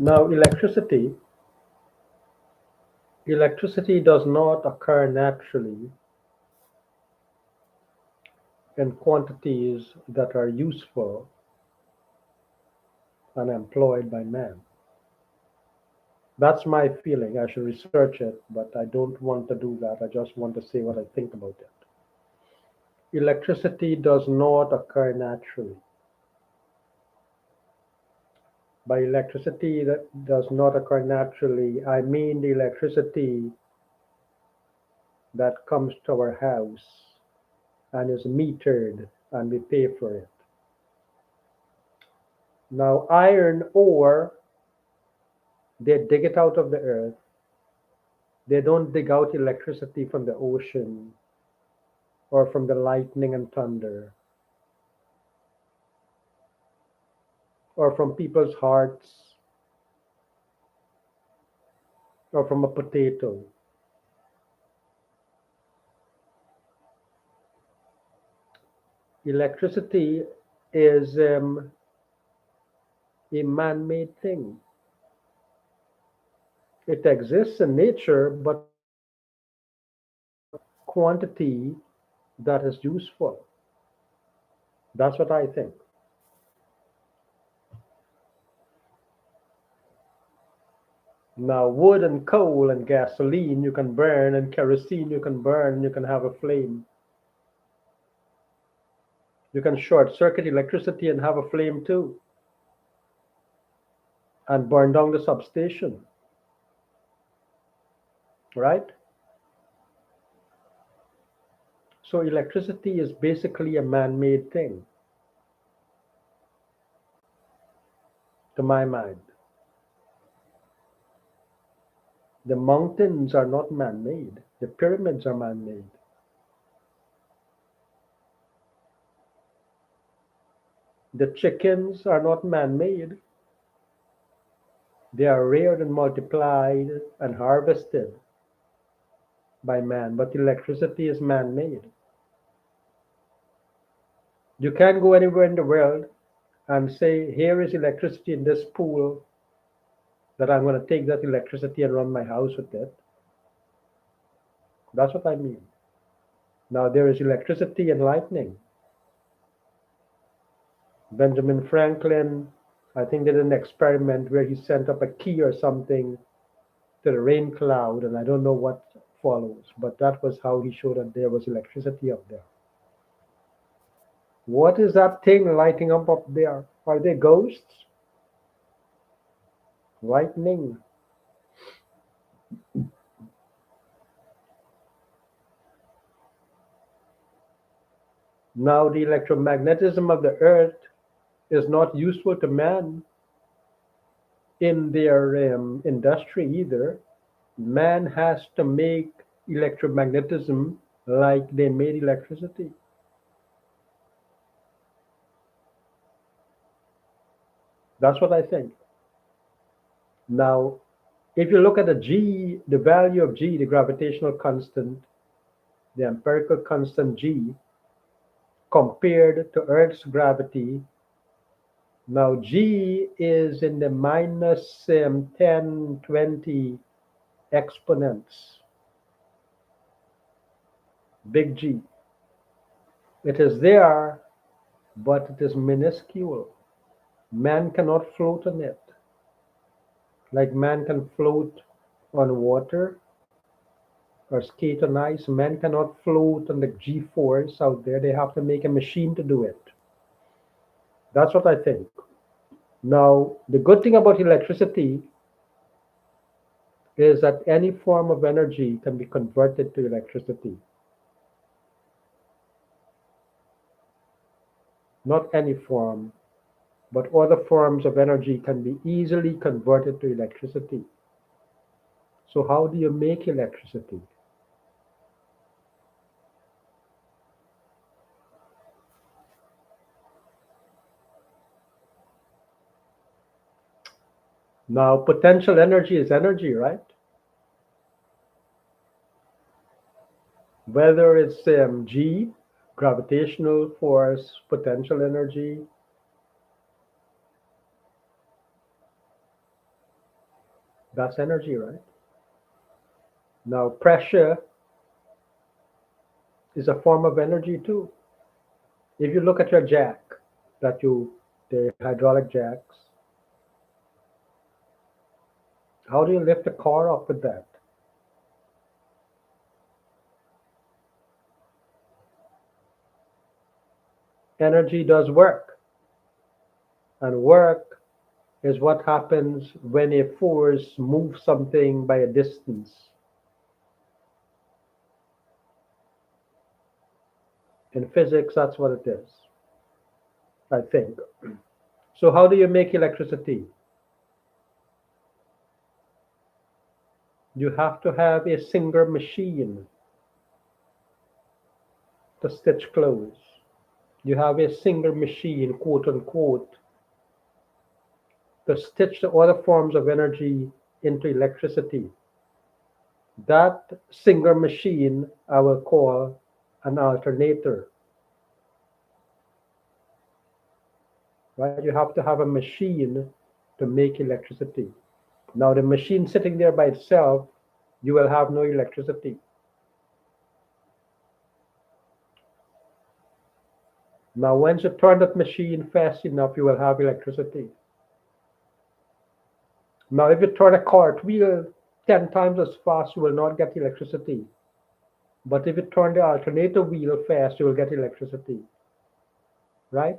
Now, electricity does not occur naturally in quantities that are useful and employed by man. That's my feeling. I should research it, but I don't want to do that. I just want to say what I think about it. Electricity does not occur naturally. By electricity that does not occur naturally, I mean the electricity that comes to our house and is metered and we pay for it. Now, iron ore, they dig it out of the earth. They don't dig out electricity from the ocean or from the lightning and thunder or from people's hearts or from a potato. Electricity is a man made thing. It exists in nature, but quantity that is useful. That's what I think. Now, wood and coal and gasoline you can burn, and kerosene you can burn, you can have a flame. You can short circuit electricity and have a flame too, and burn down the substation, right? So, electricity is basically a man made thing, to my mind. The mountains are not man made, the pyramids are man made. The chickens are not man made, they are reared and multiplied and harvested by man, but electricity is man made. You can't go anywhere in the world and say, here is electricity in this pool, that I'm going to take that electricity and run my house with it. That's what I mean. Now, there is electricity and lightning. Benjamin Franklin, I think, did an experiment where he sent up a key or something to the rain cloud, and I don't know what follows, but that was how he showed that there was electricity up there. What is that thing lighting up there? Are they ghosts? Lightning. Now, the electromagnetism of the earth is not useful to man in their industry either. Man has to make electromagnetism like they made electricity. That's what I think. Now, if you look at the G, the value of G, the gravitational constant, the empirical constant G, compared to Earth's gravity, now G is in the minus 10, 20 exponents, big G. It is there, but it is minuscule. Man cannot float on it. Like man can float on water or skate on ice, man cannot float on the G force out there. They have to make a machine to do it. That's what I think. Now, the good thing about electricity is that any form of energy can be converted to electricity. Not any form, but other forms of energy can be easily converted to electricity. So, how do you make electricity? Now, potential energy is energy, right? Whether it's G, gravitational force, potential energy, That's energy, right? Now, pressure is a form of energy too. If you look at your jack, that you, the hydraulic jacks, how do you lift a car up with that? Energy does work, and work is what happens when a force moves something by a distance. In physics, that's what it is, I think. So, how do you make electricity? You have to have a Singer machine to stitch clothes. You have a Singer machine, quote unquote, to stitch the other forms of energy into electricity. That Singer machine I will call an alternator. Right? You have to have a machine to make electricity. Now, the machine sitting there by itself, you will have no electricity. Now, once you turn that machine fast enough, you will have electricity. Now, if you turn a cartwheel 10 times as fast, you will not get electricity. But if you turn the alternator wheel fast, you will get electricity. Right?